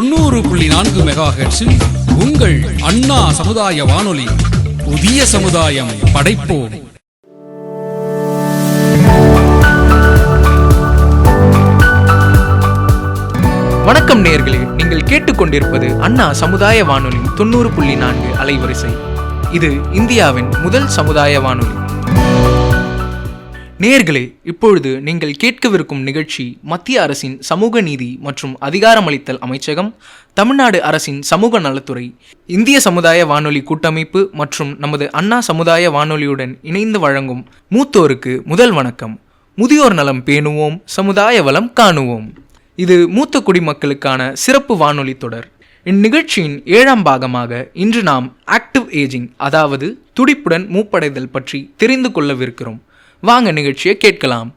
90.4 மெகாஹெர்ட்ஸில் உங்கள் அண்ணா சமுதாய வானொலி. புதிய சமுதாயம் படைப்போம். வணக்கம் நேயர்களே, நீங்கள் கேட்டுக்கொண்டிருப்பது அண்ணா சமுதாய வானொலி 90.4 அலைவரிசை. இது இந்தியாவின் முதல் சமுதாய வானொலி. நேயர்களே, இப்பொழுது நீங்கள் கேட்கவிருக்கும் நிகழ்ச்சி மத்திய அரசின் சமூக நீதி மற்றும் அதிகாரமளித்தல் அமைச்சகம், தமிழ்நாடு அரசின் சமூக நலத்துறை, இந்திய சமுதாய வானொலி கூட்டமைப்பு மற்றும் நமது அண்ணா சமுதாய வானொலியுடன் இணைந்து வழங்கும் மூத்தோருக்கு முதல் வணக்கம். முதியோர் நலம் பேணுவோம், சமுதாய வளம் காணுவோம். இது மூத்த குடிமக்களுக்கான சிறப்பு வானொலி தொடர். இந்நிகழ்ச்சியின் 7ஆம் பாகமாக இன்று நாம் ஆக்டிவ் ஏஜிங், அதாவது துடிப்புடன் மூப்படைதல் பற்றி தெரிந்து கொள்ளவிருக்கிறோம். வாங்க நிகழ்ச்சியை கேட்கலாம்.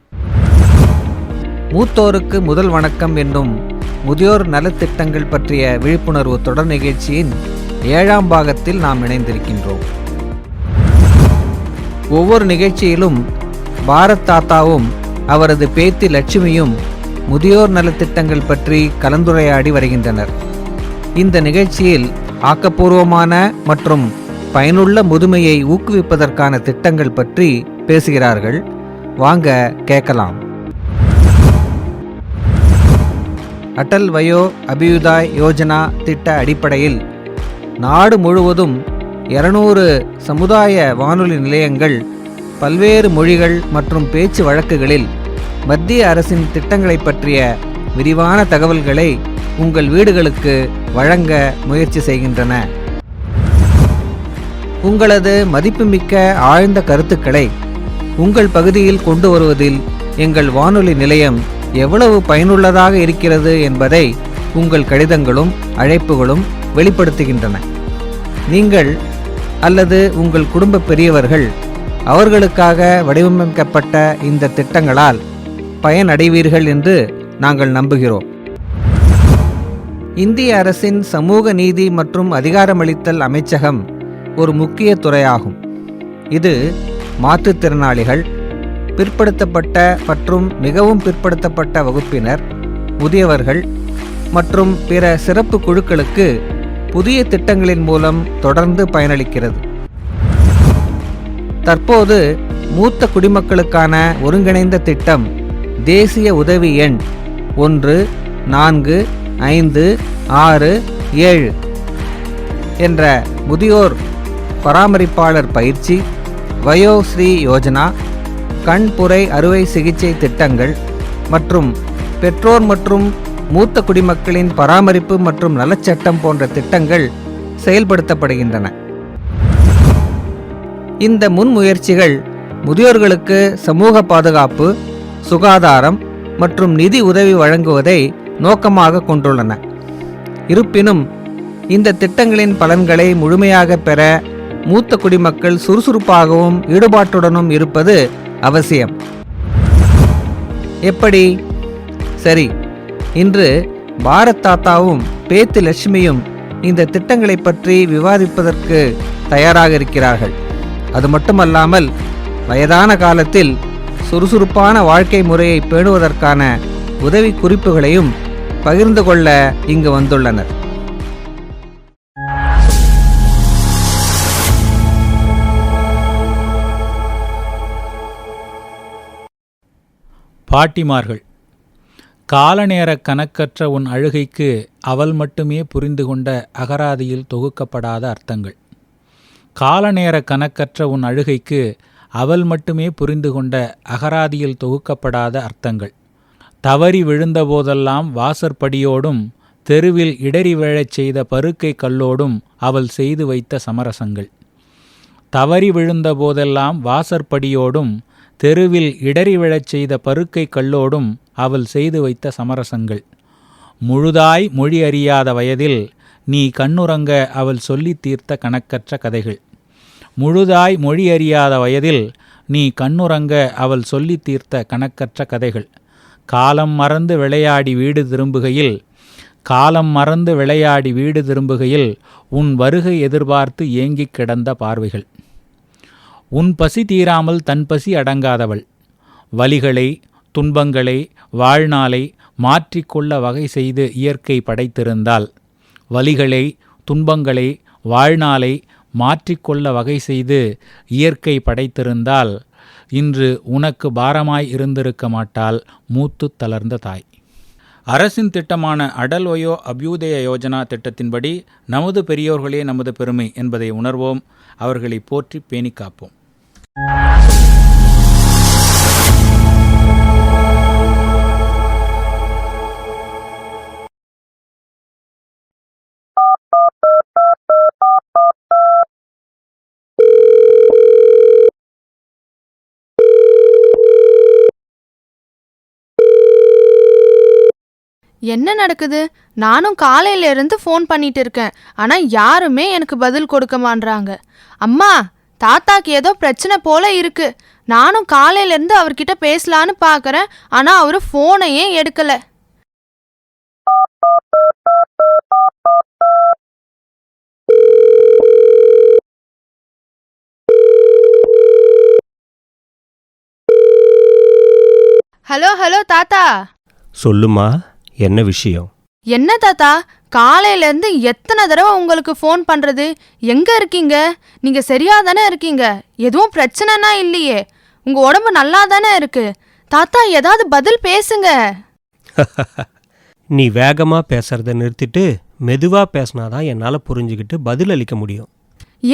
மூத்தோருக்கு முதல் வணக்கம் என்னும் முதியோர் நலத்திட்டங்கள் பற்றிய விழிப்புணர்வு தொடர் நிகழ்ச்சியின் 7ஆம் பாகத்தில் நாம் இணைந்திருக்கின்றோம். ஒவ்வொரு நிகழ்ச்சியிலும் பாரத் தாத்தாவும் அவரது பேத்தி லட்சுமியும் முதியோர் நலத்திட்டங்கள் பற்றி கலந்துரையாடி வருகின்றனர். இந்த நிகழ்ச்சியில் ஆக்கப்பூர்வமான மற்றும் பயனுள்ள முதுமையை ஊக்குவிப்பதற்கான திட்டங்கள் பற்றி பேசுகிறார்கள். வாங்க கேட்கலாம். அடல் வயோ அபியுதாய் யோஜனா திட்ட அடிப்படையில் நாடு முழுவதும் 200 சமுதாய வானொலி நிலையங்கள் பல்வேறு மொழிகள் மற்றும் பேச்சு வழக்குகளில் மத்திய அரசின் திட்டங்களை பற்றிய விரிவான தகவல்களை உங்கள் வீடுகளுக்கு வழங்க முயற்சி செய்கின்றன. உங்களது மதிப்புமிக்க ஆழ்ந்த கருத்துக்களை உங்கள் பகுதியில் கொண்டு வருவதில் எங்கள் வானொலி நிலையம் எவ்வளவு பயனுள்ளதாக இருக்கிறது என்பதை உங்கள் கடிதங்களும் அழைப்புகளும் வெளிப்படுத்துகின்றன. நீங்கள் அல்லது உங்கள் குடும்ப பெரியவர்கள் அவர்களுக்காக வடிவமைக்கப்பட்ட இந்த திட்டங்களால் பயனடைவீர்கள் என்று நாங்கள் நம்புகிறோம். இந்திய அரசின் சமூக நீதி மற்றும் அதிகாரமளித்தல் அமைச்சகம் ஒரு முக்கிய துறையாகும். இது மாற்றுத்திறனாளிகள், பிற்படுத்தப்பட்ட மற்றும் மிகவும் பிற்படுத்தப்பட்ட வகுப்பினர், முதியவர்கள் மற்றும் பிற சிறப்பு குழுக்களுக்கு புதிய திட்டங்களின் மூலம் தொடர்ந்து பயனளிக்கிறது. தற்போது மூத்த குடிமக்களுக்கான ஒருங்கிணைந்த திட்டம் தேசிய உதவி எண் 14567 என்ற முதியோர் பராமரிப்பாளர் பயிற்சி, வயோஸ்ரீ யோஜனா, கண்புரை அறுவை சிகிச்சை திட்டங்கள் மற்றும் பெற்றோர் மற்றும் மூத்த குடிமக்களின் பராமரிப்பு மற்றும் நலச்சட்டம் போன்ற திட்டங்கள் செயல்படுத்தப்படுகின்றன. இந்த முன்முயற்சிகள் முதியோர்களுக்கு சமூக பாதுகாப்பு, சுகாதாரம் மற்றும் நிதி உதவி வழங்குவதை நோக்கமாக கொண்டுள்ளன. இருப்பினும் இந்த திட்டங்களின் பலன்களை முழுமையாக பெற மூத்த குடிமக்கள் சுறுசுறுப்பாகவும் ஈடுபாட்டுடனும் இருப்பது அவசியம். எப்படி? சரி, இன்று பாரத் தாத்தாவும் பேத்தி லட்சுமியும் இந்த திட்டங்களை பற்றி விவாதிப்பதற்கு தயாராக இருக்கிறார்கள். அது மட்டுமல்லாமல் வயதான காலத்தில் சுறுசுறுப்பான வாழ்க்கை முறையை பேணுவதற்கான உதவி குறிப்புகளையும் பகிர்ந்து கொள்ள இங்கு வந்துள்ளனர். பாட்டிமார்கள். காலநேர கணக்கற்ற உன் அழுகைக்கு அவள் மட்டுமே புரிந்து கொண்ட அகராதியில் தொகுக்கப்படாத அர்த்தங்கள். காலநேர கணக்கற்ற உன் அழுகைக்கு அவள் மட்டுமே புரிந்து கொண்ட அகராதியில் தொகுக்கப்படாத அர்த்தங்கள். தவறி விழுந்தபோதெல்லாம் வாசற்படியோடும் தெருவில் இடறி விழச் செய்த பருக்கை கல்லோடும் அவள் செய்து வைத்த சமரசங்கள். தவறி விழுந்த போதெல்லாம் வாசற்படியோடும் தெருவில் இடறி விழச் செய்த பருக்கை கல்லோடும் அவள் செய்து வைத்த சமரசங்கள். முழுதாய் மொழி அறியாத வயதில் நீ கண்ணுறங்க அவள் சொல்லி தீர்த்த கணக்கற்ற கதைகள். முழுதாய் மொழி அறியாத வயதில் நீ கண்ணுறங்க அவள் சொல்லி தீர்த்த கணக்கற்ற கதைகள். காலம் மறந்து விளையாடி வீடு திரும்புகையில் உன் வருகை எதிர்பார்த்து ஏங்கிக் கிடந்த பார்வைகள். உன் பசி தீராமல் தன் பசி அடங்காதவள். வலிகளை, துன்பங்களை, வாழ்நாளை மாற்றிக்கொள்ள வகை செய்து இயற்கை படைத்திருந்தால் வலிகளை, துன்பங்களை, வாழ்நாளை மாற்றிக்கொள்ள வகை செய்து இயற்கை படைத்திருந்தால் இன்று உனக்கு பாரமாய் இருந்திருக்க மாட்டாள் மூத்து தளர்ந்த தாய். அரசின் திட்டமான அடல் வயோ அபியுதய யோஜனா திட்டத்தின்படி நமது பெரியோர்களே நமது பெருமை என்பதை உணர்வோம். அவர்களை போற்றி பேணி காப்போம். என்ன நடக்குது? நானும் காலையில இருந்து ஃபோன் பண்ணிட்டு இருக்கேன். ஆனா யாருமே எனக்கு பதில் கொடுக்க மாட்றாங்க. அம்மா, தாத்தாக்கு ஏதோ பிரச்சனை போல இருக்கு. நானும் காலையில இருந்து அவர்கிட்ட பேசலான்னு பாக்குறேன். ஆனா அவரு ஃபோனையே எடுக்கல. ஹலோ ஹலோ தாத்தா. சொல்லுமா, என்ன விஷயம்? என்ன தாத்தா, காலையில இருந்து எத்தனை தடவை உங்களுக்கு ஃபோன் பண்றது? எங்க இருக்கீங்க? நீங்க சரியா தானே இருக்கீங்க? எதுவும் பிரச்சனைனா இல்லையே? உங்க உடம்பு நல்லா தானே இருக்கு? தாத்தா, ஏதாவது பதில் பேசுங்க. நீ வேகமா பேசுறத நிறுத்திட்டு மெதுவா பேசினாதான் என்னால புரிஞ்சுக்கிட்டு பதில் அளிக்க முடியும்.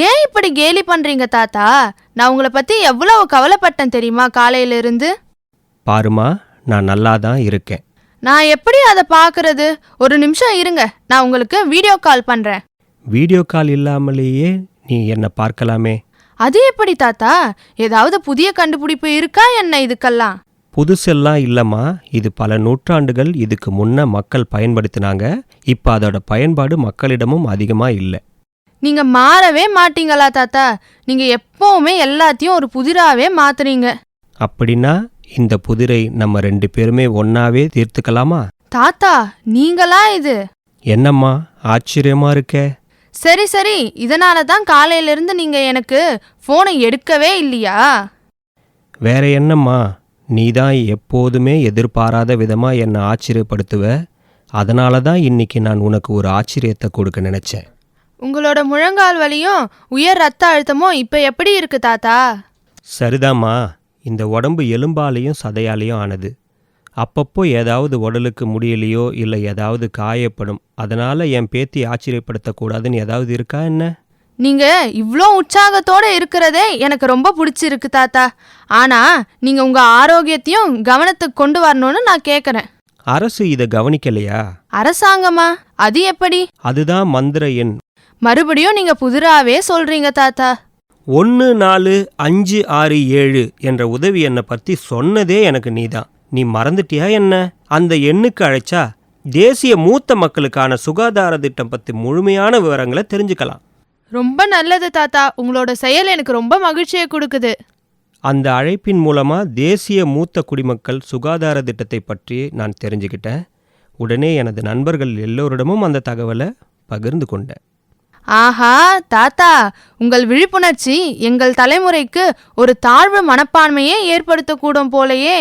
ஏன் இப்படி கேலி பண்றீங்க தாத்தா? நான் உங்களை பத்தி எவ்வளவு கவலைப்பட்டேன் தெரியுமா காலையில இருந்து? பாருமா, நான் நல்லா தான் இருக்கேன். நான் எப்படி அதை பார்க்கறது? ஒரு நிமிஷம் இருங்க, நான் உங்களுக்கு வீடியோ கால் பண்றேன். வீடியோ கால் இல்லாமலேயே நீ என்னை பார்க்கலாமே. அது எப்படி தாத்தா? ஏதாவது புதிய கண்டுபிடிப்பு இருக்கா என்ன இதுக்கெல்லாம்? புதுசெல்லாம் இல்லைம்மா, இது பல நூற்றாண்டுகள் இதுக்கு முன்ன மக்கள் பயன்படுத்தினாங்க. இப்போ அதோட பயன்பாடு மக்களிடமும் அதிகமாக இல்லை. நீங்க மாறவே மாட்டீங்களா தாத்தா? நீங்க எப்பவுமே எல்லாத்தையும் ஒரு புதிராவே மாத்துறீங்க. அப்படின்னா இந்த புதிரை நம்ம 2 பேருமே ஒன்னாவே தீர்த்துக்கலாமா? தாத்தா, நீங்களா இது? என்னம்மா ஆச்சரியமா இருக்கே. சரி சரி, இதனால தான் காலையில இருந்து நீங்க எனக்கு போனை எடுக்கவே இல்லையா? வேற என்னம்மா, நீதான் எப்போதுமே எதிர்பாராத விதமா என்னை ஆச்சரியப்படுத்துவ. அதனால தான் இன்னைக்கு நான் உனக்கு ஒரு ஆச்சரியத்தை கொடுக்க நினைச்சேன். உங்களோட முழங்கால் வலியும் உயர் ரத்த அழுத்தமும் இப்ப எப்படி இருக்கு தாத்தா? சரிதாம்மா, இந்த உடம்பு எலும்பாலையும் சதையாலையும் ஆனது. அப்பப்போ ஏதாவது உடலுக்கு முடியலையோ இல்லை ஏதாவது காயப்படும். அதனால என் பேத்தி ஆச்சரியப்படுத்தக்கூடாதுன்னு ஏதாவது இருக்கா என்ன? நீங்க இவ்ளோ உற்சாகத்தோட இருக்கிறதே எனக்கு ரொம்ப பிடிச்சிருக்கு தாத்தா. ஆனா நீங்க உங்க ஆரோக்கியத்தையும் கவனத்துக்கு கொண்டு வரணும்னு நான் கேட்கறேன். அரசு இதை கவனிக்கலையா? அரசாங்கமா? அது எப்படி? அதுதான் மந்திர எண். மறுபடியும் நீங்க புதிராவே சொல்றீங்க தாத்தா. 145667 என்ற உதவி எண்ணை பற்றி சொன்னதே எனக்கு நீதான். நீ மறந்துட்டியா என்ன? அந்த எண்ணுக்கு அழைச்சா தேசிய மூத்த மக்களுக்கான சுகாதார திட்டம் பற்றி முழுமையான விவரங்களை தெரிஞ்சுக்கலாம். ரொம்ப நல்லது தாத்தா, உங்களோட செயல் எனக்கு ரொம்ப மகிழ்ச்சியை கொடுக்குது. அந்த அழைப்பின் மூலமாக தேசிய மூத்த குடிமக்கள் சுகாதார திட்டத்தை பற்றி நான் தெரிஞ்சுக்கிட்டேன். உடனே எனது நண்பர்கள் எல்லோரிடமும் அந்த தகவலை பகிர்ந்து கொண்டேன். ஆஹா தாத்தா, உங்கள் விழிப்புணர்ச்சி எங்கள் தலைமுறைக்கு ஒரு தாழ்வு மனப்பான்மையே ஏற்படுத்தக்கூடும் போலையே.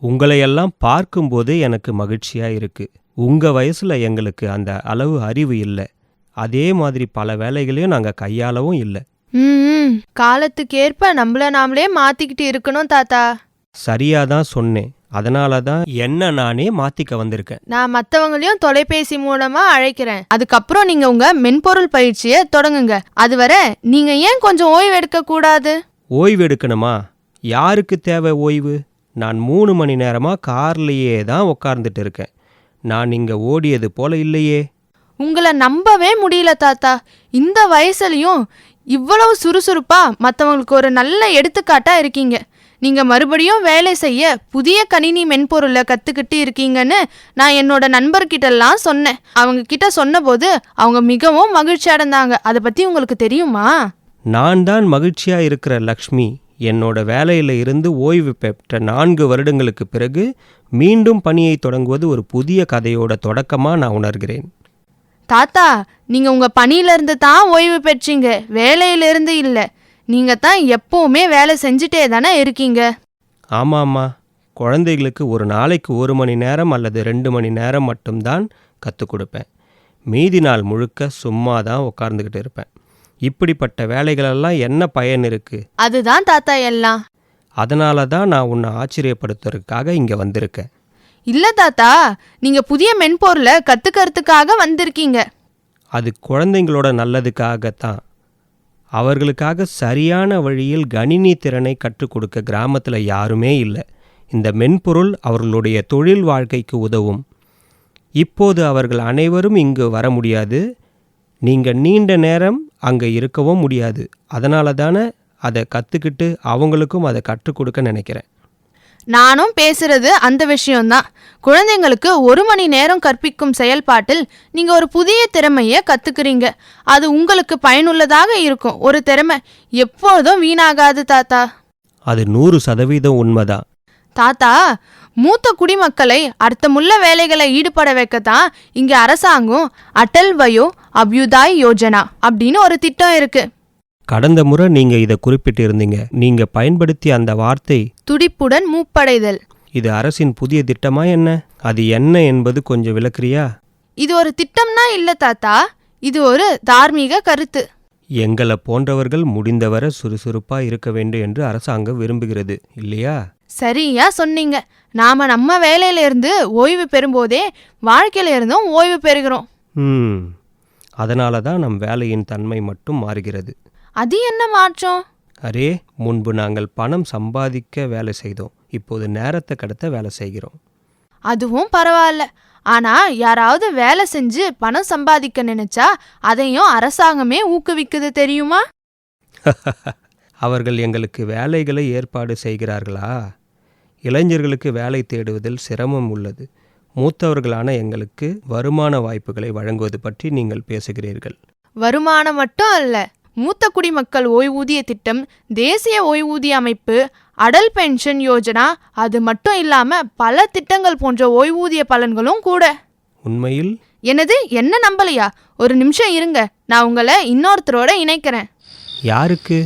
உங்களையெல்லாம் பார்க்கும்போது எனக்கு மகிழ்ச்சியா இருக்கு. உங்க வயசுல எங்களுக்கு அந்த அளவு அறிவு இல்லை. அதே மாதிரி பல வேலைகளையும் நாங்க கையாளவும் இல்லை. காலத்துக்கேற்ப நம்மள நாமளே மாத்திக்கிட்டு இருக்கணும் தாத்தா. சரியாதான் சொன்னேன். அதனால தான் என்ன நானே மாத்திக்க வந்திருக்கேன். நான் மற்றவங்களையும் தொலைபேசி மூலமா அழைக்கிறேன். அதுக்கப்புறம் நீங்க உங்க மென்பொருள் பயிற்சியை தொடங்குங்க. அதுவரை நீங்க ஏன் கொஞ்சம் ஓய்வு எடுக்க கூடாது? ஓய்வு எடுக்கணுமா? யாருக்கு தேவை ஓய்வு? நான் 3 மணி நேரமா கார்லயே தான் உட்கார்ந்துட்டு இருக்கேன். நான் இங்க ஓடியது போல இல்லையே. உங்களை நம்பவே முடியல தாத்தா. இந்த வயசுலயும் இவ்வளவு சுறுசுறுப்பா மற்றவங்களுக்கு ஒரு நல்ல எடுத்துக்காட்டா இருக்கீங்க. நீங்க மறுபடியும் வேலை செய்ய புதிய கணினி மென்பொருளை கத்துக்கிட்டு இருக்கீங்கன்னு நான் என்னோட நண்பர்கிட்டலாம் சொன்னேன். அவங்க கிட்ட சொன்னபோது அவங்க மிகவும் மகிழ்ச்சி அடைந்தாங்க. அதை பத்தி உங்களுக்கு தெரியுமா? நான் தான் மகிழ்ச்சியா இருக்கிற லக்ஷ்மி. என்னோட வேலையில இருந்து ஓய்வு பெற்ற 4 வருடங்களுக்கு பிறகு மீண்டும் பணியை தொடங்குவது ஒரு புதிய கதையோட தொடக்கமா நான் உணர்கிறேன். தாத்தா, நீங்க உங்க பணியில இருந்து தான் ஓய்வு பெற்றீங்க, வேலையில இருந்து இல்ல. நீங்க தான் எப்பவுமே வேலை செஞ்சுட்டே தானே இருக்கீங்க. ஆமாம்மா, குழந்தைகளுக்கு ஒரு நாளைக்கு 1 மணி நேரம் அல்லது 2 மணி நேரம் மட்டும்தான் கற்றுக் கொடுப்பேன். மீதி நாள் முழுக்க சும்மா தான் உட்கார்ந்துக்கிட்டு இருப்பேன். இப்படிப்பட்ட வேலைகளெல்லாம் என்ன பயன் இருக்கு? அதுதான் தாத்தா எல்லாம். அதனால தான் நான் உன்னை ஆச்சரியப்படுத்துறதுக்காக இங்கே வந்திருக்கேன். இல்ல தாத்தா, நீங்க புதிய மென்பொருளை கத்துக்கிறதுக்காக வந்திருக்கீங்க. அது குழந்தைங்களோட நல்லதுக்காகத்தான். அவர்களுக்காக சரியான வழியில் கணினி திறனை கற்றுக் கொடுக்க கிராமத்தில் யாருமே இல்லை. இந்த மென்பொருள் அவர்களுடைய தொழில் வாழ்க்கைக்கு உதவும். இப்போது அவர்கள் அனைவரும் இங்கு வர முடியாது. நீங்கள் நீண்ட நேரம் அங்கே இருக்கவும் முடியாது. அதனால தானே அதை கற்றுக்கிட்டு அவங்களுக்கும் அதை கற்றுக் கொடுக்க நினைக்கிறேன். நானும் பேசுறது அந்த விஷயம்தான். குழந்தைங்களுக்கு 1 மணி நேரம் கற்பிக்கும் செயல்பாட்டில் நீங்க ஒரு புதிய திறமையை கத்துக்கிறீங்க. அது உங்களுக்கு பயனுள்ளதாக இருக்கும். ஒரு திறமை எப்பொழுதும் வீணாகாது தாத்தா. அது 100% உண்மைதான். தாத்தா, மூத்த குடிமக்களை அர்த்தமுள்ள வேலைகளை ஈடுபட வைக்கத்தான் இங்க அரசாங்கம் அடல் வயோ அபியுதாய் யோஜனா அப்படின்னு ஒரு திட்டம் இருக்கு. கடந்த முறை நீங்கள் இதை குறிப்பிட்டிருந்தீங்க. நீங்கள் பயன்படுத்திய அந்த வார்த்தை துடிப்புடன் மூப்படைதல். இது அரசின் புதிய திட்டமா என்ன? அது என்ன என்பது கொஞ்சம் விளக்குறியா? இது ஒரு திட்டம்னா இல்ல தாத்தா, இது ஒரு தார்மீக கருத்து. எங்களை போன்றவர்கள் முடிந்தவரை சுறுசுறுப்பா இருக்க வேண்டும் என்று அரசாங்கம் விரும்புகிறது இல்லையா? சரியா சொன்னீங்க. நாம நம்ம வேலையில இருந்து ஓய்வு பெறும்போதே வாழ்க்கையில இருந்தும் ஓய்வு பெறுகிறோம். அதனால தான் நம் வேலையின் தன்மை மட்டும் மாறுகிறது. அது என்ன மாற்றம்? அரே, முன்பு நாங்கள் பணம் சம்பாதிக்க வேலை செய்தோம். இப்போது நேரத்தை கடத்த வேலை செய்கிறோம். அதுவும் பரவாயில்ல. ஆனா யாராவது வேலை செஞ்சு பணம் சம்பாதிக்க நினைச்சா அதையும் அரசாங்கமே ஊக்குவிக்குது தெரியுமா? அவர்கள் எங்களுக்கு வேலைகளை ஏற்பாடு செய்கிறார்களா? இளைஞர்களுக்கு வேலை தேடுவதில் சிரமம் உள்ளது. மூத்தவர்களான எங்களுக்கு வருமான வாய்ப்புகளை வழங்குவது பற்றி நீங்கள் பேசுகிறீர்கள். வருமானம் மட்டும் அல்ல, மூத்த குடிமக்கள் ஓய்வூதிய திட்டம், தேசிய ஓய்வூதிய அமைப்பு, அடல் பென்ஷன் யோஜனா, அது மட்டும் இல்லாம பல திட்டங்கள் போன்ற ஓய்வூதிய பலன்களும் கூட. உண்மையில்? என்னது, என்ன நம்பலையா? ஒரு நிமிஷம் இருங்க, நான் உங்களை இன்னொருத்தரோட இணைக்கிறேன். யாருக்கு?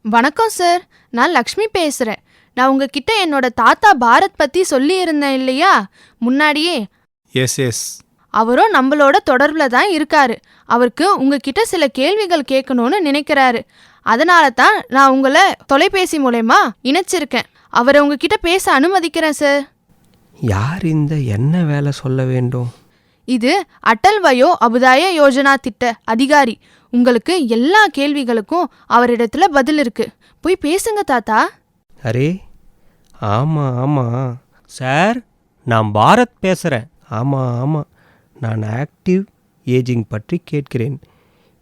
வணக்கம் சார், நான் லக்ஷ்மி பேசுறேன். நான் உங்ககிட்ட என்னோட தாத்தா பாரத் பத்தி சொல்லி இருந்தேன் இல்லையா முன்னாடியே? எஸ். அவரும் நம்மளோட தொடர்புல தான் இருக்காரு. அவருக்கு உங்ககிட்ட சில கேள்விகள் கேட்கணும்னு நினைக்கிறாரு. அதனால தான் நான் உங்களை தொலைபேசி மூலமா இணைச்சிருக்கேன். அவரை உங்ககிட்ட பேச அனுமதிக்கிறேன் சார். யார் இந்த என்ன வேலை சொல்ல வேண்டும்? இது அடல் வயோ அபுதாய யோஜனா திட்ட அதிகாரி. உங்களுக்கு எல்லா கேள்விகளுக்கும் அவரிடத்துல பதில் இருக்கு. போய் பேசுங்க தாத்தா. அரே, ஆமாம் சார், நான் பாரத் பேசுகிறேன். ஆமாம், நான் ஆக்டிவ் ஏஜிங் பற்றி கேட்கிறேன்.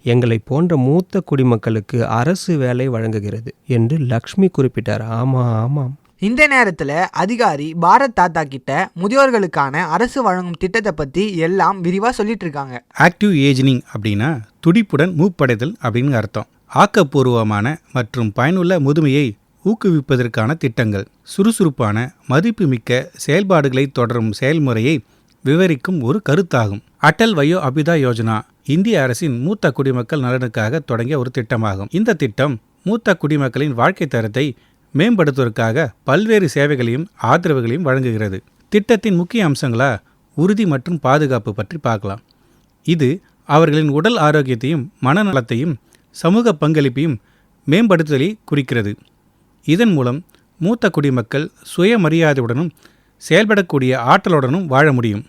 எங்களை போன்ற மூத்த குடிமக்களுக்கு அரசு வேலை வழங்குகிறது என்று லக்ஷ்மி குறிப்பிட்டார். ஆமாம். இந்த நேரத்தில் அதிகாரி பாரத் தாத்தா கிட்ட முதியோர்களுக்கான அரசு வழங்கும் திட்டத்தை பற்றி எல்லாம் விரிவாக சொல்லிட்டு இருக்காங்க. ஆக்டிவ் ஏஜினிங் அப்படின்னா துடிப்புடன் மூப்படைதல் அப்படின்னு அர்த்தம். ஆக்கப்பூர்வமான மற்றும் பயனுள்ள முதுமையை ஊக்குவிப்பதற்கான திட்டங்கள், சுறுசுறுப்பான மதிப்புமிக்க செயல்பாடுகளை தொடரும் செயல்முறையை விவரிக்கும் ஒரு கருத்தாகும். அடல் வயோ அபிதா யோஜனா இந்திய அரசின் மூத்த குடிமக்கள் நலனுக்காக தொடங்கிய ஒரு திட்டமாகும். இந்த திட்டம் மூத்த குடிமக்களின் வாழ்க்கை தரத்தை மேம்படுத்துவதற்காக பல்வேறு சேவைகளையும் ஆதரவுகளையும் வழங்குகிறது. திட்டத்தின் முக்கிய அம்சங்களா உறுதி மற்றும் பாதுகாப்பு பற்றி பார்க்கலாம். இது அவர்களின் உடல் ஆரோக்கியத்தையும் மனநலத்தையும் சமூக பங்களிப்பையும் மேம்படுத்துதலை குறிக்கிறது. இதன் மூலம் மூத்த குடிமக்கள் சுயமரியாதையுடனும் செயல்படக்கூடிய ஆற்றலுடனும் வாழ முடியும்.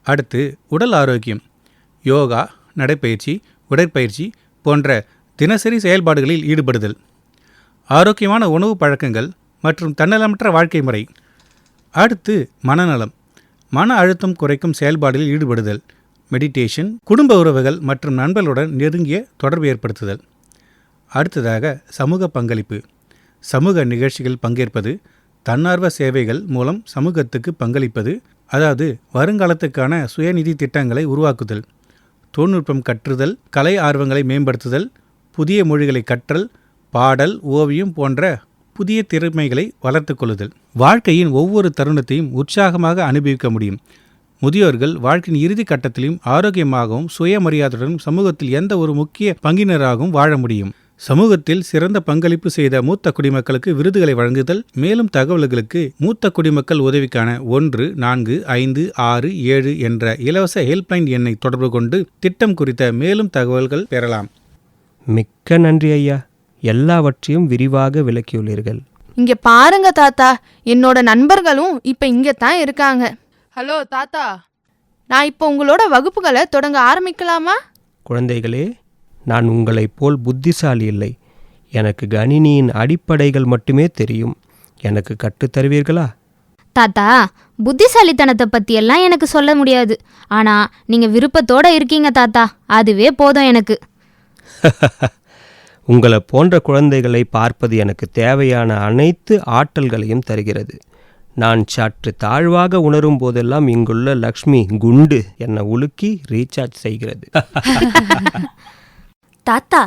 அடுத்து உடல் ஆரோக்கியம். யோகா, நடைப்பயிற்சி, உடற்பயிற்சி போன்ற தினசரி செயல்பாடுகளில் ஈடுபடுதல். ஆரோக்கியமான உணவு பழக்கங்கள் மற்றும் தன்னலமற்ற வாழ்க்கை முறை. அடுத்து மனநலம். மன அழுத்தம் குறைக்கும் செயல்பாடுகளில் ஈடுபடுதல், மெடிடேஷன், குடும்ப உறவுகள் மற்றும் நண்பர்களுடன் நெருங்கிய தொடர்பு ஏற்படுத்துதல். அடுத்ததாக சமூக பங்களிப்பு. சமூக நிகழ்ச்சிகள் பங்கேற்பது, தன்னார்வ சேவைகள் மூலம் சமூகத்துக்கு பங்களிப்பது, அதாவது வருங்காலத்துக்கான சுயநிதி திட்டங்களை உருவாக்குதல், தொழில்நுட்பம் கற்றுதல், கலை ஆர்வங்களை மேம்படுத்துதல், புதிய மொழிகளை கற்றல், பாடல், ஓவியம் போன்ற புதிய திறமைகளை வளர்த்து கொள்ளுதல். வாழ்க்கையின் ஒவ்வொரு தருணத்தையும் உற்சாகமாக அனுபவிக்க முடியும். முதியோர்கள் வாழ்க்கையின் இறுதி கட்டத்திலும் ஆரோக்கியமாகவும் சுயமரியாதையுடன் சமூகத்தில் எந்த ஒரு முக்கிய பங்கினராகவும் வாழ முடியும். சமூகத்தில் சிறந்த பங்களிப்பு செய்த மூத்த குடிமக்களுக்கு விருதுகளை வழங்குதல். மேலும் தகவல்களுக்கு மூத்த குடிமக்கள் உதவிக்கான 14567 என்ற இலவச ஹெல்ப்லைன் எண்ணை தொடர்பு கொண்டு திட்டம் குறித்த மேலும் தகவல்கள் பெறலாம். மிக்க நன்றி ஐயா, எல்லாவற்றையும் விரிவாக விளக்கியுள்ளீர்கள். இங்க பாருங்க தாத்தா, என்னோட நண்பர்களும் இப்ப இங்க தான் இருக்காங்க. ஹலோ தாத்தா, நான் இப்போ உங்களோட வகுப்புகளை தொடங்க ஆரம்பிக்கலாமா? குழந்தைகளே, நான் உங்களைப் போல் புத்திசாலி இல்லை. எனக்கு கணினியின் அடிப்படைகள் மட்டுமே தெரியும். எனக்கு கற்றுத்தருவீர்களா? தாத்தா, புத்திசாலித்தனத்தை பற்றியெல்லாம் எனக்கு சொல்ல முடியாது. ஆனால் நீங்கள் விருப்பத்தோடு இருக்கீங்க தாத்தா, அதுவே போதும் எனக்கு. உங்களை போன்ற குழந்தைகளை பார்ப்பது எனக்கு தேவையான அனைத்து ஆற்றல்களையும் தருகிறது. நான் சற்று தாழ்வாக உணரும் போதெல்லாம் இங்குள்ள லக்ஷ்மி குண்டு என்னை உலுக்கி ரீசார்ஜ் செய்கிறது. தாத்தா,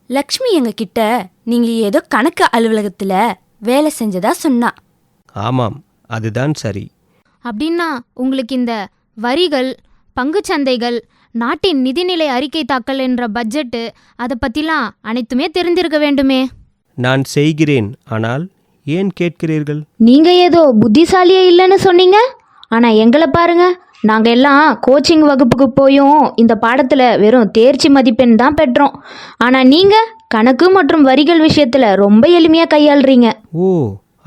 லக்ஷ்மி எங்ககிட்ட நீங்க ஏதோ கணக்கு அலுவலகத்துல வேலை செஞ்சதா சொன்னா. ஆமாம், அதுதான் சரி. அப்படின்னா உங்களுக்கு இந்த வரிகள், பங்குச்சந்தைகள், நாட்டின் நிதிநிலை அறிக்கை தாக்கல் என்ற பட்ஜெட்டு, அதை பற்றிலாம் அனைத்துமே தெரிந்திருக்க வேண்டுமே. நான் செய்கிறேன், ஆனால் ஏன் கேட்கிறீர்கள்? நீங்க ஏதோ புத்திசாலியே இல்லைன்னு சொன்னீங்க. ஆனால் எங்களை பாருங்க, நாங்கள் எல்லாம் கோச்சிங் வகுப்புக்கு போயும் இந்த பாடத்தில் வெறும் தேர்ச்சி மதிப்பெண் தான் பெற்றோம். ஆனால் நீங்கள் கணக்கு மற்றும் வரிகள் விஷயத்தில் ரொம்ப எளிமையாக கையாளுறீங்க. ஓ,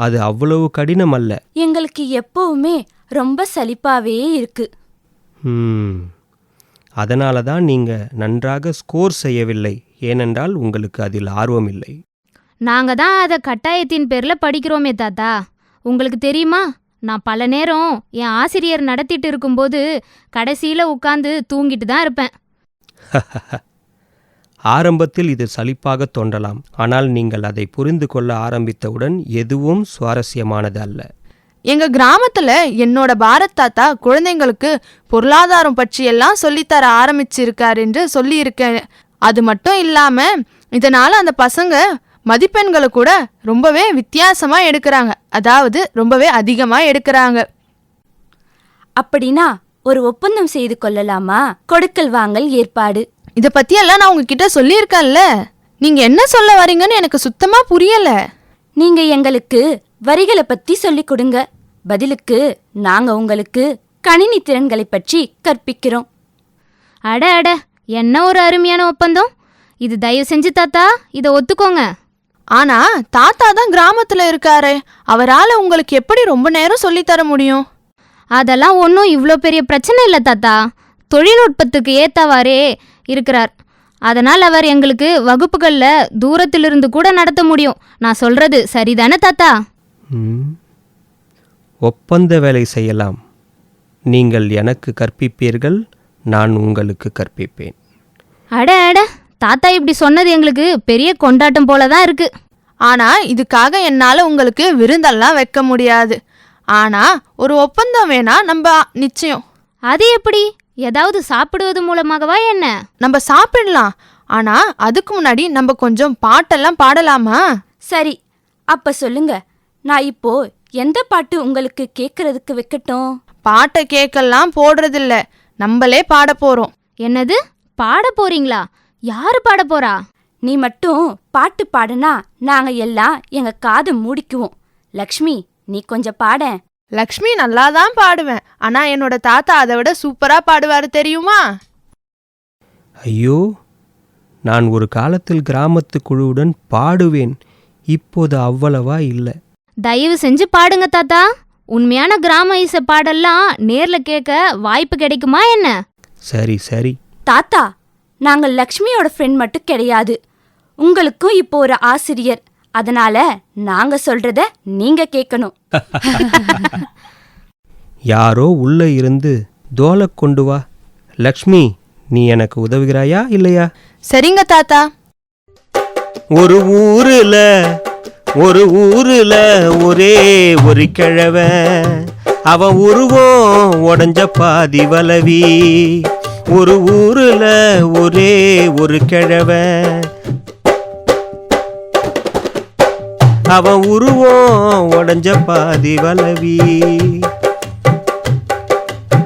அது அவ்வளவு கடினம் அல்ல. எங்களுக்கு எப்பவுமே ரொம்ப சலிப்பாவே இருக்கு. அதனால தான் நீங்கள் நன்றாக ஸ்கோர் செய்யவில்லை. ஏனென்றால் உங்களுக்கு அதில் ஆர்வம் இல்லை. நாங்கள் தான் அதை கட்டாயத்தின் பேரில் படிக்கிறோமே தாத்தா. உங்களுக்கு தெரியுமா, நான் பல நேரம் என் ஆசிரியர் நடத்திட்டு இருக்கும்போது கடைசியில் உட்காந்து தூங்கிட்டு தான் இருப்பேன். ஆரம்பத்தில் இது சலிப்பாக தோன்றலாம். ஆனால் நீங்கள் அதை புரிந்து கொள்ள ஆரம்பித்தவுடன் எதுவும் சுவாரஸ்யமானது அல்ல. எங்க கிராமத்துல என்னோட பாரத் தாத்தா குழந்தைங்களுக்கு பொருளாதாரம் பற்றியெல்லாம் சொல்லித்தர ஆரம்பிச்சிருக்காரு என்று சொல்லியிருக்கேன். அது மட்டும் இல்லாம இதனால அந்த பசங்க மதிப்பெண்களை கூட ரொம்பவே வித்தியாசமா எடுக்கிறாங்க, அதாவது ரொம்பவே அதிகமா எடுக்கிறாங்க. அப்படின்னா ஒரு ஒப்பந்தம் செய்து கொள்ளலாமா? கொடுக்கல் வாங்கல் ஏற்பாடு. இதை பத்தியெல்லாம் நான் உங்ககிட்ட சொல்லியிருக்கேன்ல. நீங்க என்ன சொல்ல வரீங்கன்னு எனக்கு சுத்தமா புரியல. நீங்க எங்களுக்கு வரிகளை பத்தி சொல்லிக் கொடுங்க, பதிலுக்கு நாங்க உங்களுக்கு கணினி திறன்களை பற்றி கற்பிக்கிறோம். அட அட, என்ன ஒரு அருமையான ஒப்பந்தம் இது. தயவு செஞ்சு தாத்தா இதை ஒத்துக்கோங்க. ஆனா தாத்தா தான் கிராமத்துல இருக்காரு, அவரால் உங்களுக்கு எப்படி ரொம்ப நேரம் சொல்லித்தர முடியும்? அதெல்லாம் ஒன்றும் இவ்வளோ பெரிய பிரச்சனை இல்லை தாத்தா. தொழில்நுட்பத்துக்கு ஏற்றவாறே இருக்கிறார். அதனால் அவர் எங்களுக்கு வகுப்புகளில் தூரத்திலிருந்து கூட நடத்த முடியும். நான் சொல்கிறது சரிதானே தாத்தா? ஒப்பந்த வேலை செய்யலாம். நீங்கள் எனக்கு கற்பிப்பீர்கள், நான் உங்களுக்கு கற்பிப்பேன். அட அட, தாத்தா இப்படி சொன்னது எங்களுக்கு பெரிய கொண்டாட்டம் போல தான் இருக்கு. ஆனா இதுக்காக என்னால உங்களுக்கு விருந்தெல்லாம் வைக்க முடியாது. ஆனா ஒரு ஒப்பந்தம் வேணா நம்ம நிச்சயம். அது எப்படி? ஏதாவது சாப்பிடுவது மூலமாகவா என்ன? நம்ம சாப்பிடலாம், ஆனா அதுக்கு முன்னாடி நம்ம கொஞ்சம் பாட்டெல்லாம் பாடலாமா? சரி, அப்ப சொல்லுங்க, நான் இப்போ எந்த பாட்டு உங்களுக்கு கேட்கறதுக்கு வைக்கட்டும்? பாட்டை கேட்கலாம் போடுறதில்ல, நம்மளே பாட போறோம். என்னது, பாட போறீங்களா? யாரு பாட போறா? நீ மட்டும் பாட்டு பாடுனா நாங்க எல்லாம் எங்க காதை மூடிக்குவோம். லக்ஷ்மி, நீ கொஞ்சம் பாட. லக்ஷ்மி நல்லா தான் பாடுவேன், ஆனா என்னோட தாத்தா அதை விட சூப்பரா பாடுவாரு தெரியுமா? ஐயோ, நான் ஒரு காலத்தில் கிராமத்து குழுவுடன் பாடுவேன். இப்போது அவ்வளவா இல்லை. தயவு செஞ்சு பாடுங்க தாத்தா. உண்மையான கிராம இசை பாடெல்லாம் நேர்ல கேட்க வாய்ப்பு கிடைக்குமா என்ன? சரி சரி. தாத்தா, நாங்கள் லக்ஷ்மியோட ஃப்ரெண்ட் மட்டும் கிடையாது, உங்களுக்கும் இப்போ ஒரு ஆசிரியர். அதனால நாங்க சொல்றத நீங்க கேட்கணும். யாரோ உள்ள இருந்து தோலை கொண்டு வா. லக்ஷ்மி, நீ எனக்கு உதவுகிறாயா இல்லையா? சரிங்க தாத்தா. ஒரு ஊருல ஒரே ஒரு கிழவன், அவன் உருவம் உடஞ்ச பாதி வலவி. ஒரு ஊருல ஒரே ஒரு கிழவன், அவன் உருவம் உடஞ்ச பாதி வலவி.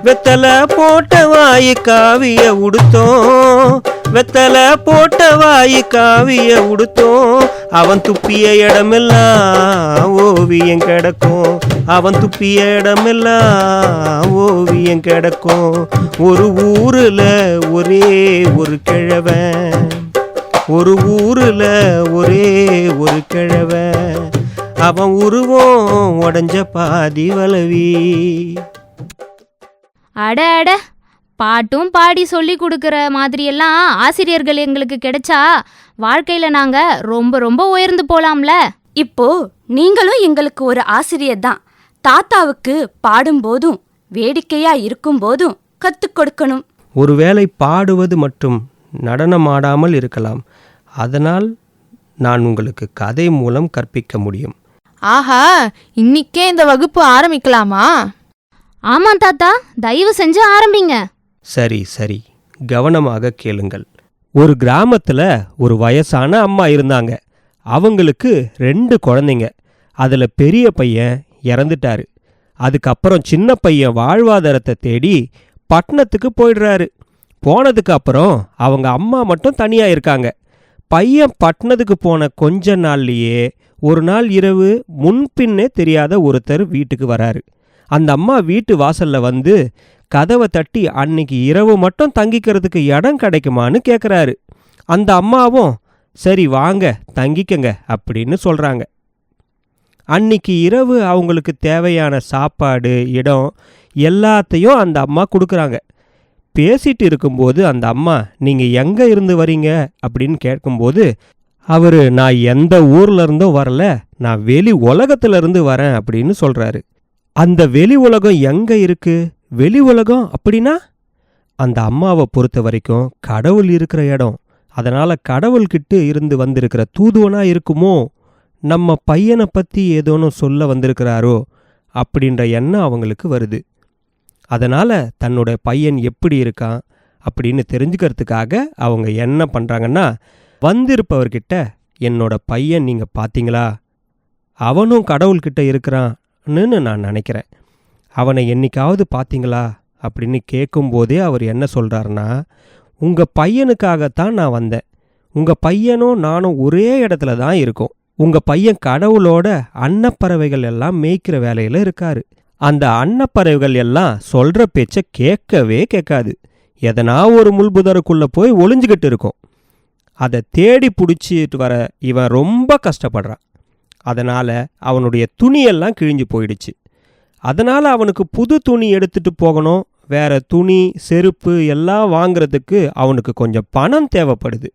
வெத்த வெத்தலை போட்ட வாயு காவிய உடுத்தோம், வெத்தலை போட்ட வாயு காவிய உடுத்தோம். அவன் துப்பிய இடமெல்லாம் ஓவியம் கிடக்கும், அவன் துப்பிய இடமெல்லாம் ஓவியம் கிடக்கும். ஒரு ஊருல ஒரே ஒரு கிழவன், ஒரு ஊருல ஒரே ஒரு கிழவன், அவன் உருவம் உடஞ்ச பாதி வளவி. அட அட, பாட்டும் பாடி சொல்லி கொடுக்குற மாதிரியெல்லாம் ஆசிரியர்கள் எங்களுக்கு கிடைச்சா வாழ்க்கையில் நாங்கள் ரொம்ப ரொம்ப உயர்ந்து போகலாம்ல. இப்போ நீங்களும் எங்களுக்கு ஒரு ஆசிரியர் தான். தாத்தாவுக்கு பாடும்போதும் வேடிக்கையா இருக்கும்போதும் கற்றுக் கொடுக்கணும். ஒருவேளை பாடுவது மற்றும் நடனமாடாமல் இருக்கலாம், அதனால் நான் உங்களுக்கு கதை மூலம் கற்பிக்க முடியும். ஆஹா, இன்னிக்கே இந்த வகுப்பு ஆரம்பிக்கலாமா? ஆமாம் தாத்தா, தயவு செஞ்சு ஆரம்பிங்க. சரி சரி, கவனமாக கேளுங்கள். ஒரு கிராமத்தில் ஒரு வயசான அம்மா இருந்தாங்க. அவங்களுக்கு 2 குழந்தைங்க. அதில் பெரிய பையன் இறந்துட்டாரு. அதுக்கப்புறம் சின்ன பையன் வாழ்வாதாரத்தை தேடி பட்டணத்துக்கு போயிடுறாரு. போனதுக்கு அப்புறம் அவங்க அம்மா மட்டும் தனியாக இருக்காங்க. பையன் பட்டணத்துக்கு போன கொஞ்ச நாள்லேயே ஒரு நாள் இரவு முன்பின்னே தெரியாத ஒருத்தர் வீட்டுக்கு வராரு. அந்த அம்மா வீட்டு வாசல்ல வந்து கதவை தட்டி அன்னைக்கு இரவு மட்டும் தங்கிக்கிறதுக்கு இடம் கிடைக்குமான்னு கேட்குறாரு. அந்த அம்மாவும் சரி வாங்க தங்கிக்கங்க அப்படின்னு சொல்கிறாங்க. அன்னைக்கு இரவு அவங்களுக்கு தேவையான சாப்பாடு, இடம் எல்லாத்தையும் அந்த அம்மா கொடுக்குறாங்க. பேசிட்டு இருக்கும்போது அந்த அம்மா நீங்கள் எங்கே இருந்து வரீங்க அப்படின்னு கேட்கும்போது அவர் நான் எந்த ஊர்ல இருந்தும் வரல, நான் வெளி உலகத்துல இருந்து வரேன் அப்படின்னு சொல்கிறாரு. அந்த வெளி உலகம் எங்கே இருக்கு? வெளி உலகம் அப்படின்னா அந்த அம்மாவை பொறுத்த வரைக்கும் கடவுள் இருக்கிற இடம். அதனால் கடவுள்கிட்ட இருந்து வந்திருக்கிற தூதுவனா இருக்குமோ, நம்ம பையனை பற்றி ஏதோன்னு சொல்ல வந்திருக்கிறாரோ அப்படின்ற எண்ணம் அவங்களுக்கு வருது. அதனால் தன்னோட பையன் எப்படி இருக்கான் அப்படின்னு தெரிஞ்சுக்கிறதுக்காக அவங்க என்ன பண்ணுறாங்கன்னா, வந்திருப்பவர்கிட்ட என்னோட பையன் நீங்கள் பார்த்தீங்களா, அவனும் கடவுள்கிட்ட இருக்கிறான்னு நான் நினைக்கிறேன், அவனை என்னைக்காவது பார்த்தீங்களா அப்படின்னு கேட்கும்போதே அவர் என்ன சொல்கிறாருன்னா, உங்கள் பையனுக்காகத்தான் நான் வந்தேன், உங்கள் பையனும் நானும் ஒரே இடத்துல தான் இருக்கோம், உங்கள் பையன் கடவுளோட அன்னப்பறவைகள் எல்லாம் மேய்க்கிற வேலையில் இருக்காரு, அந்த அன்னப்பறவைகள் எல்லாம் சொல்கிற பேச்சை கேட்கவே கேட்காது, எதனா ஒரு முள்புதருக்குள்ளே போய் ஒளிஞ்சுக்கிட்டு இருக்கும், அதை தேடி பிடிச்சிட்டு வர இவன் ரொம்ப கஷ்டப்படுறான், அதனால் அவனுடைய துணியெல்லாம் கிழிஞ்சு போயிடுச்சு, அதனால் அவனுக்கு புது துணி எடுத்துகிட்டு போகணும், வேற துணி செருப்பு எல்லாம் வாங்கிறதுக்கு அவனுக்கு கொஞ்சம் பணம் தேவைப்படுது,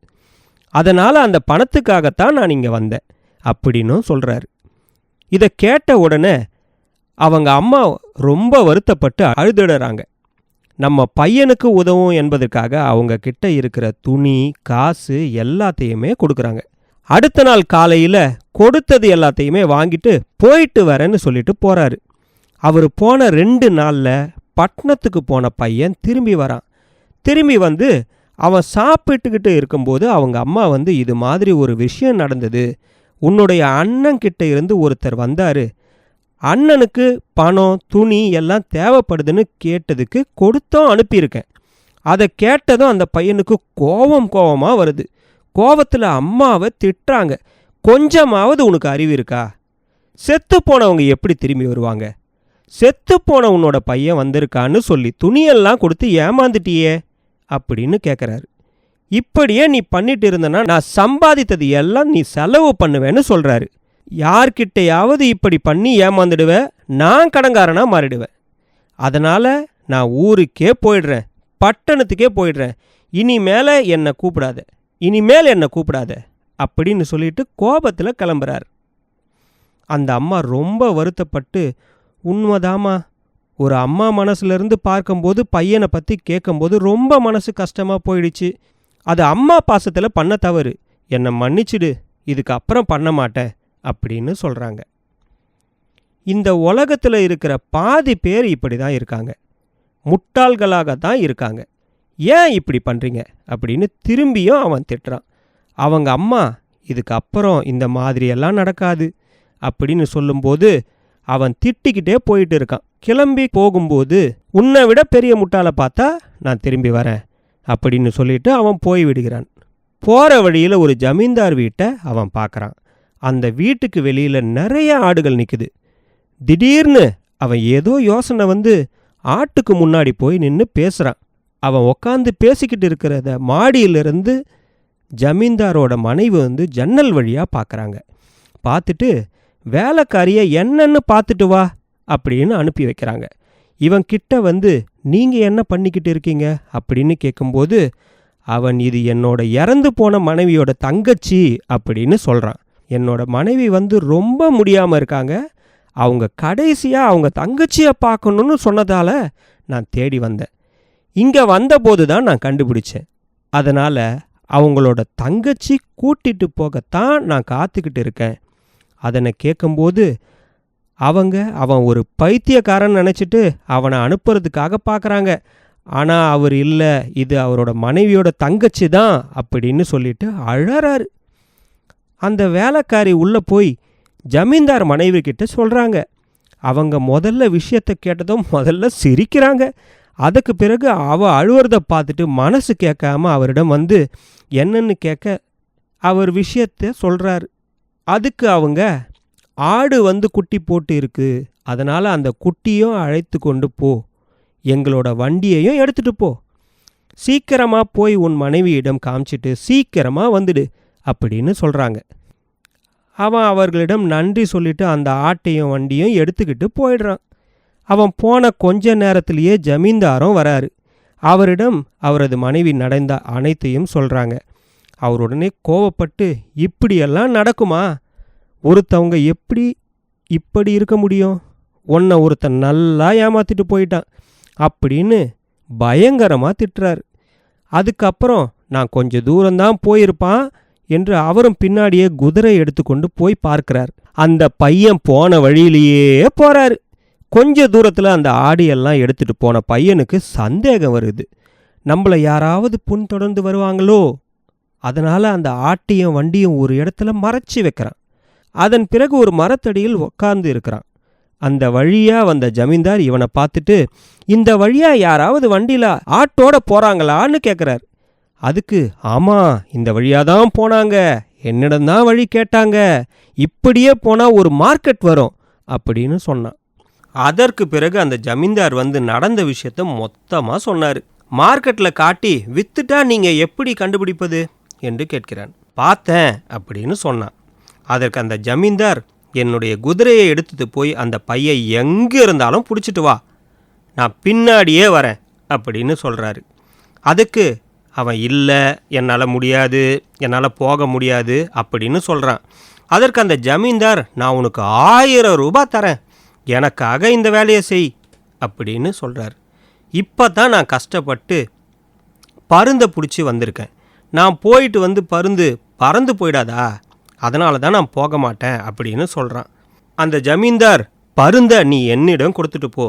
அதனால் அந்த பணத்துக்காகத்தான் நான் இங்கே வந்தேன் அப்படின்னும் சொல்கிறாரு. இதை கேட்ட உடனே அவங்க அம்மா ரொம்ப வருத்தப்பட்டு அழுதுடுறாங்க. நம்ம பையனுக்கு உதவும் என்பதற்காக அவங்க கிட்ட இருக்கிற துணி காசு எல்லாத்தையுமே கொடுக்குறாங்க. அடுத்த நாள் காலையில் கொடுத்தது எல்லாத்தையுமே வாங்கிட்டு போயிட்டு வரேன்னு சொல்லிட்டு போகிறாரு. அவர் போன 2 நாளில் பட்டணத்துக்கு போன பையன் திரும்பி வரான். திரும்பி வந்து அவன் சாப்பிட்டுக்கிட்டு இருக்கும்போது அவங்க அம்மா வந்து இது மாதிரி ஒரு விஷயம் நடந்தது, உன்னுடைய அண்ணன்கிட்ட இருந்து ஒருத்தர் வந்தார், அண்ணனுக்கு பணம் துணி எல்லாம் தேவைப்படுதுன்னு கேட்டதுக்கு கொடுத்தோம் அனுப்பியிருக்கேன். அதை கேட்டதும் அந்த பையனுக்கு கோபமாக வருது. கோபத்தில் அம்மாவை திட்டுறாங்க. கொஞ்சமாவது உனக்கு அறிவு இருக்கா? செத்து போனவங்க எப்படி திரும்பி வருவாங்க? செத்து போன உன்னோட பையன் வந்திருக்கான்னு சொல்லி துணியெல்லாம் கொடுத்து ஏமாந்துட்டியே அப்படின்னு கேட்குறாரு. இப்படியே நீ பண்ணிட்டு இருந்தனா நான் சம்பாதித்தது எல்லாம் நீ செலவு பண்ணுவேன்னு சொல்கிறாரு. யார்கிட்டையாவது இப்படி பண்ணி ஏமாந்துடுவ, நான் கடங்காரனா மாறிடுவேன், அதனால் நான் ஊருக்கே போயிடுறேன், பட்டணத்துக்கே போயிடுறேன், இனிமேல் என்னை கூப்பிடாத அப்படின்னு சொல்லிட்டு கோபத்தில் கிளம்புறார். அந்த அம்மா ரொம்ப வருத்தப்பட்டு, உண்மைதாம்மா, ஒரு அம்மா மனசுலேருந்து பார்க்கும்போது பையனை பற்றி கேட்கும்போது ரொம்ப மனசு கஷ்டமாக போயிடுச்சு, அது அம்மா பாசத்தில் பண்ண தவறு, என்னை மன்னிச்சிடு, இதுக்கு அப்புறம் பண்ண மாட்டேன் அப்படின்னு சொல்கிறாங்க. இந்த உலகத்தில் இருக்கிற பாதி பேர் இப்படி தான் இருக்காங்க, முட்டாள்களாக தான் இருக்காங்க. ஏன் இப்படி பண்ணுறீங்க அப்படின்னு திரும்பியும் அவன் திட்டுறான். அவங்க அம்மா இதுக்கு அப்புறம் இந்த மாதிரியெல்லாம் நடக்காது அப்படின்னு சொல்லும்போது அவன் திட்டிக்கிட்டே போயிட்டு இருக்கான். கிளம்பி போகும்போது உன்னை விட பெரிய முட்டாளை பார்த்தா நான் திரும்பி வரேன் அப்படின்னு சொல்லிட்டு அவன் போய் விடுகிறான். போகிற வழியில் ஒரு ஜமீன்தார் வீட்டை அவன் பார்க்குறான். அந்த வீட்டுக்கு வெளியில் நிறைய ஆடுகள் நிற்குது. திடீர்னு அவன் ஏதோ யோசனை வந்து ஆட்டுக்கு முன்னாடி போய் நின்று பேசுகிறான். அவன் உக்காந்து பேசிக்கிட்டு இருக்கிறத மாடியிலிருந்து ஜமீன்தாரோட மனைவி வந்து ஜன்னல் வழியாக பார்க்குறாங்க. பார்த்துட்டு வேலைக்காரியை என்னன்னு பார்த்துட்டு வா அப்படின்னு அனுப்பி வைக்கிறாங்க. இவன் கிட்ட வந்து நீங்கள் என்ன பண்ணிக்கிட்டு இருக்கீங்க அப்படின்னு கேட்கும்போது அவன் இது என்னோட இறந்து போன மனைவியோட தங்கச்சி அப்படின்னு சொல்கிறான். என்னோட மனைவி வந்து ரொம்ப முடியாமல் இருக்காங்க, அவங்க கடைசியாக அவங்க தங்கச்சியை பார்க்கணுன்னு சொன்னதால் நான் தேடி வந்தேன். இங்கே வந்தபோது தான் நான் கண்டுபிடிச்சேன். அதனால் அவங்களோட தங்கச்சி கூட்டிகிட்டு போகத்தான் நான் காத்துக்கிட்டு இருக்கேன். அதனை கேட்கும்போது அவன் ஒரு பைத்தியக்காரன் நினச்சிட்டு அவனை அனுப்புறதுக்காக பார்க்குறாங்க. ஆனால் அவர் இல்லை, இது அவரோட மனைவியோட தங்கச்சி தான் அப்படின்னு சொல்லிட்டு அழறாரு. அந்த வேலைக்காரி உள்ளே போய் ஜமீன்தார் மனைவி கிட்ட சொல்கிறாங்க. அவங்க முதல்ல விஷயத்தை கேட்டதும் முதல்ல சிரிக்கிறாங்க. அதுக்கு பிறகு அவள் அழுவுறதை பார்த்துட்டு மனசு கேட்காம அவரிடம் வந்து என்னன்னு கேட்க அவர் விஷயத்தை சொல்கிறாரு. அதுக்கு அவங்க ஆடு வந்து குட்டி போட்டு இருக்கு, அதனால் அந்த குட்டியும் அழைத்து கொண்டு போ, எங்களோட வண்டியையும் எடுத்துகிட்டு போ, சீக்கிரமாக போய் உன் மனைவியிடம் காமிச்சிட்டு சீக்கிரமாக வந்துடு அப்படின்னு சொல்கிறாங்க. அவன் அவர்களிடம் நன்றி சொல்லிட்டு அந்த ஆட்டையும் வண்டியும் எடுத்துக்கிட்டு போயிடுறான். அவன் போன கொஞ்ச நேரத்திலேயே ஜமீன்தாரும் வராரு. அவரிடம் அவரது மனைவி நடந்த அனைத்தையும் சொல்கிறாங்க. அவர் உடனே கோவப்பட்டு, இப்படியெல்லாம் நடக்குமா, ஒருத்தவங்க இப்படி இருக்க முடியும், உன்னை ஒருத்தன் நல்லா ஏமாத்திட்டு போயிட்டான் அப்படின்னு பயங்கரமாக திட்டுறாரு. அதுக்கப்புறம் நான் கொஞ்சம் தூரம்தான் போயிருப்பான் என்று அவரும் பின்னாடியே குதிரை எடுத்துக்கொண்டு போய் பார்க்கிறார். அந்த பையன் போன வழியிலேயே போகிறாரு. கொஞ்ச தூரத்தில் அந்த ஆடியெல்லாம் எடுத்துகிட்டு போன பையனுக்கு சந்தேகம் வருது, நம்மளை யாராவது பின்தொடர்ந்து வருவாங்களோ. அதனால் அந்த ஆட்டையும் வண்டியும் ஒரு இடத்துல மறைச்சி வைக்கிறான். அதன் பிறகு ஒரு மரத்தடியில் உட்கார்ந்து இருக்கிறான். அந்த வழியாக வந்த ஜமீன்தார் இவனை பார்த்துட்டு, இந்த வழியாக யாராவது வண்டியில் ஆட்டோட போகிறாங்களான்னு கேட்குறாரு. அதுக்கு, ஆமாம், இந்த வழியாக தான் போனாங்க, என்னிடம்தான் வழி கேட்டாங்க, இப்படியே போனால் ஒரு மார்க்கெட் வரும் அப்படின்னு சொன்னான். அதற்கு பிறகு அந்த ஜமீன்தார் வந்து நடந்த விஷயத்த மொத்தமாக சொன்னார். மார்க்கெட்டில் காட்டி வித்துட்டா நீங்கள் எப்படி கண்டுபிடிப்பது என்று கேட்கிறான். பார்த்தேன் அப்படின்னு சொன்னான். அதற்கு அந்த ஜமீன்தார், என்னுடைய குதிரையை எடுத்துட்டு போய் அந்த பையை எங்கே இருந்தாலும் பிடிச்சிட்டு வா, நான் பின்னாடியே வரேன் அப்படின்னு சொல்கிறாரு. அதுக்கு அவன், இல்லை, என்னால் முடியாது, என்னால் போக முடியாது அப்படின்னு சொல்கிறான். அதற்கு அந்த ஜமீன்தார், நான் உனக்கு 1000 ரூபாய் தரேன், எனக்காக இந்த வேலையை செய் அப்படின்னு சொல்கிறார். இப்போ தான் நான் கஷ்டப்பட்டு பருந்தை பிடிச்சி வந்திருக்கேன், நான் போயிட்டு வந்து பருந்து பறந்து போயிடாதா, அதனால தான் நான் போக மாட்டேன் அப்படின்னு சொல்கிறான். அந்த ஜமீன்தார், பருந்தை நீ என்னிடம் கொடுத்துட்டு போ,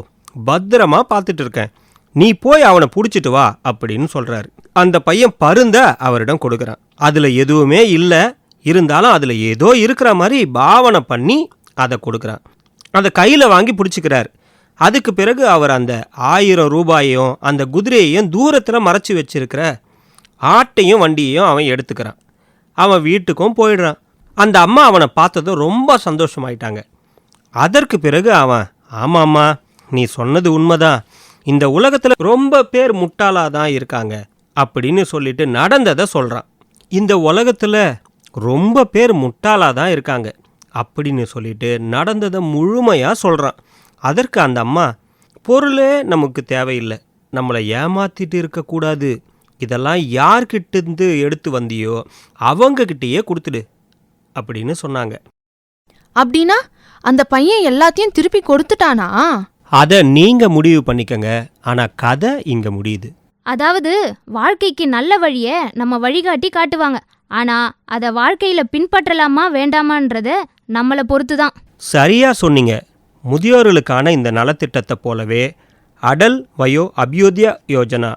பத்திரமா பார்த்துட்டு இருக்கேன், நீ போய் அவனை பிடிச்சிட்டு வா அப்படின்னு சொல்கிறாரு. அந்த பையன் பருந்தை அவரிடம் கொடுக்குறான். அதில் எதுவுமே இல்லை, இருந்தாலும் அதில் ஏதோ இருக்கிற மாதிரி பாவனை பண்ணி அதை கொடுக்குறான். அதை கையில் வாங்கி பிடிச்சிக்கிறார். அதுக்கு பிறகு அவர் அந்த 1000 ரூபாயையும் அந்த குதிரையையும் தூரத்தில் மறைச்சி வச்சிருக்கிற ஆட்டையும் வண்டியையும் அவன் எடுத்துக்கிறான். அவன் வீட்டுக்கும் போயிடுறான். அந்த அம்மா அவனை பார்த்ததும் ரொம்ப சந்தோஷமாயிட்டாங்க. அதற்கு பிறகு அவன், ஆமாம்மா, நீ சொன்னது உண்மைதான், இந்த உலகத்தில் ரொம்ப பேர் முட்டாளாக தான் இருக்காங்க அப்படின்னு சொல்லிட்டு நடந்ததை சொல்கிறான். இந்த உலகத்தில் ரொம்ப பேர் முட்டாளாக தான் இருக்காங்க அப்படின்னு சொல்லிட்டு நடந்ததை முழுமையாக சொல்கிறான். அதற்கு அந்த அம்மா, பொருளே நமக்கு தேவையில்லை, நம்மளை ஏமாற்றிட்டு இருக்கக்கூடாது, இதெல்லாம் யார்கிட்டேருந்து எடுத்து வந்தியோ அவங்கக்கிட்டேயே கொடுத்துடு அப்படின்னு சொன்னாங்க. அப்படின்னா அந்த பையன் எல்லாத்தையும் திருப்பி கொடுத்துட்டானா? அதை நீங்கள் முடிவு பண்ணிக்கங்க, ஆனால் கதை இங்கே முடியுது. அதாவது வாழ்க்கைக்கு நல்ல வழியை நம்ம வழிகாட்டி காட்டுவாங்க, ஆனால் அதை வாழ்க்கையில் பின்பற்றலாமா வேண்டாமான்றத நம்மளை பொறுத்து தான். சரியாக சொன்னீங்க. முதியோர்களுக்கான இந்த நலத்திட்டத்தை போலவே அடல் வயோ அபியோத்யா யோஜனா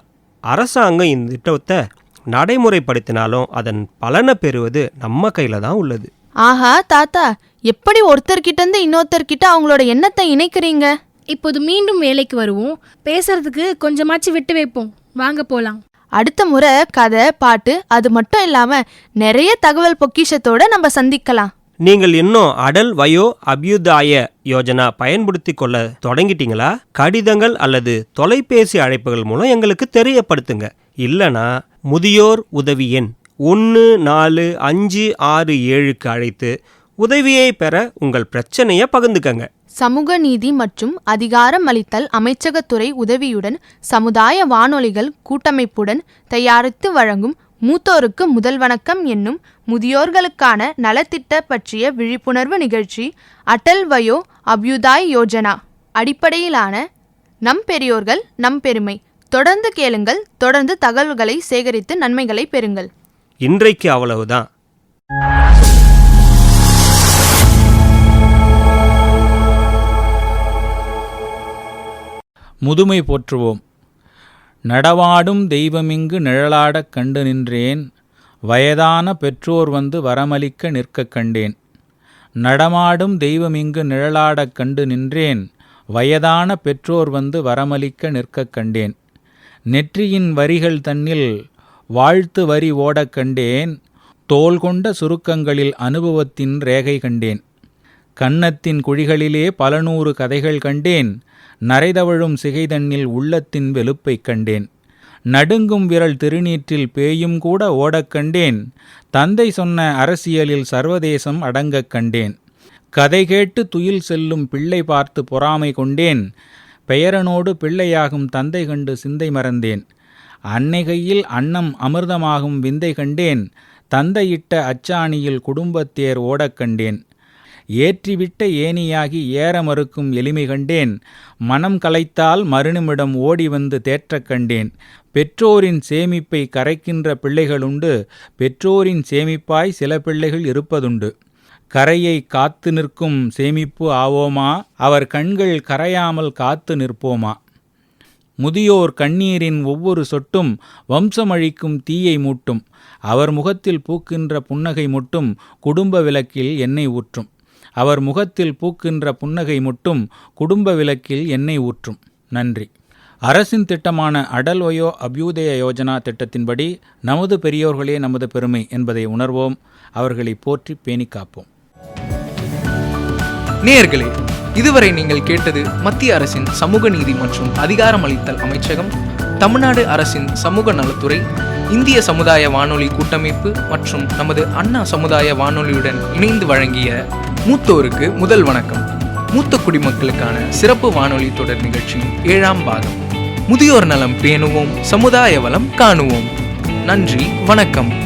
அரசாங்கம் இந்த திட்டத்தை நடைமுறைப்படுத்தினாலும் அதன் பலனை பெறுவது நம்ம கையில் தான் உள்ளது. ஆஹா தாத்தா, எப்படி ஒருத்தர்கிட்ட இருந்து இன்னொருத்தர்கிட்ட அவங்களோட எண்ணத்தை இணைக்கிறீங்க? இப்போது மீண்டும் வேலைக்கு வருவோம். பேசுறதுக்கு கொஞ்சமாச்சு விட்டு வைப்போம். வாங்க போலாம். அடுத்த முறை கதை, பாட்டு அது மட்டும் இல்லாம நிறைய தகவல் பொக்கிஷத்தோட நம்ம சந்திக்கலாம். நீங்கள் இன்னும் அடல் வயோ அபியுதாய யோஜனா பயன்படுத்தி கொள்ள தொடங்கிட்டீங்களா? கடிதங்கள் அல்லது தொலைபேசி அழைப்புகள் மூலம் எங்களுக்கு தெரியப்படுத்துங்க. இல்லனா முதியோர் உதவி எண் 145667க்கு அழைத்து உதவியை பெற உங்கள் பிரச்சனையை பகிர்ந்துக்கங்க. சமூக நீதி மற்றும் அதிகாரமளித்தல் அமைச்சகத்துறை உதவியுடன் சமுதாய வானொலிகள் கூட்டமைப்புடன் தயாரித்து வழங்கும் மூத்தோருக்கு முதல் வணக்கம் என்னும் முதியோர்களுக்கான நலத்திட்ட பற்றிய விழிப்புணர்வு நிகழ்ச்சி அடல் வயோ அபியுதாய் யோஜனா அடிப்படையிலான நம் பெரியோர்கள் நம் பெருமை. தொடர்ந்து கேளுங்கள், தொடர்ந்து தகவல்களை சேகரித்து நன்மைகளை பெறுங்கள். இன்றைக்கு அவ்வளவுதான். முதுமை போற்றுவோம். நடவாடும் தெய்வமிங்கு நிழலாடக் கண்டு நின்றேன், வயதான பெற்றோர் வந்து வரமளிக்க நிற்கக் கண்டேன். நடமாடும் தெய்வமிங்கு நிழலாடக் கண்டு நின்றேன், வயதான பெற்றோர் வந்து வரமளிக்க நிற்கக் கண்டேன். நெற்றியின் வரிகள் தன்னில் வாழ்த்து வரி ஓடக் கண்டேன், தோல் கொண்ட சுருக்கங்களில் அனுபவத்தின் ரேகை கண்டேன். கன்னத்தின் குழிகளிலே பல நூறு கதைகள் கண்டேன், நரைதவழும் சிகைதண்ணில் உள்ளத்தின் வெளுப்பைக் கண்டேன். நடுங்கும் விரல் திருநீற்றில் பேயும் கூட ஓடக் கண்டேன், தந்தை சொன்ன அரசியலில் சர்வதேசம் அடங்கக் கண்டேன். கதை கேட்டு துயில் செல்லும் பிள்ளை பார்த்து பொறாமை கொண்டேன், பெயரனோடு பிள்ளையாகும் தந்தை கண்டு சிந்தை மறந்தேன். அன்னை கையில் அன்னம் அமிர்தமாகும் விந்தை கண்டேன், தந்தையிட்ட அச்சாணியில் குடும்பத்தேர் ஓடக் கண்டேன். ஏற்றிவிட்ட ஏணியாகி ஏற மறுக்கும் எளிமை கண்டேன், மனம் கலைத்தால் மறுநிமிடம் ஓடி வந்து தேற்றக் கண்டேன். பெற்றோரின் சேமிப்பை கரைக்கின்ற பிள்ளைகளுண்டு, பெற்றோரின் சேமிப்பாய் சில பிள்ளைகள் இருப்பதுண்டு. கரையை காத்து நிற்கும் சேமிப்பு ஆவோமா, அவர் கண்கள் கரையாமல் காத்து நிற்போமா? முதியோர் கண்ணீரின் ஒவ்வொரு சொட்டும் வம்சமழிக்கும் தீயை மூட்டும், அவர் முகத்தில் பூக்கின்ற புன்னகை முட்டும் குடும்ப விளக்கில் எண்ணெய் ஊற்றும். அவர் முகத்தில் பூக்கின்ற புன்னகை முட்டும் குடும்ப விளக்கில் எண்ணெய் ஊற்றும். நன்றி. அரசின் திட்டமான அடல் வயோ அபியுதய யோஜனா திட்டத்தின்படி நமது பெரியோர்களே நமது பெருமை என்பதை உணர்வோம், அவர்களை போற்றி பேணி காப்போம். நேயர்களே, இதுவரை நீங்கள் கேட்டது மத்திய அரசின் சமூக நீதி மற்றும் அதிகாரமளித்தல் அமைச்சகம், தமிழ்நாடு அரசின் சமூக நலத்துறை, இந்திய சமுதாய வானொலி கூட்டமைப்பு மற்றும் நமது அண்ணா சமுதாய வானொலியுடன் இணைந்து வழங்கிய மூத்தோருக்கு முதல் வணக்கம், மூத்த குடிமக்களுக்கான சிறப்பு வானொலி தொடர் நிகழ்ச்சியின் 7ஆம் பாகம். முதியோர் நலம் பேணுவோம், சமுதாய வளம் காணுவோம். நன்றி, வணக்கம்.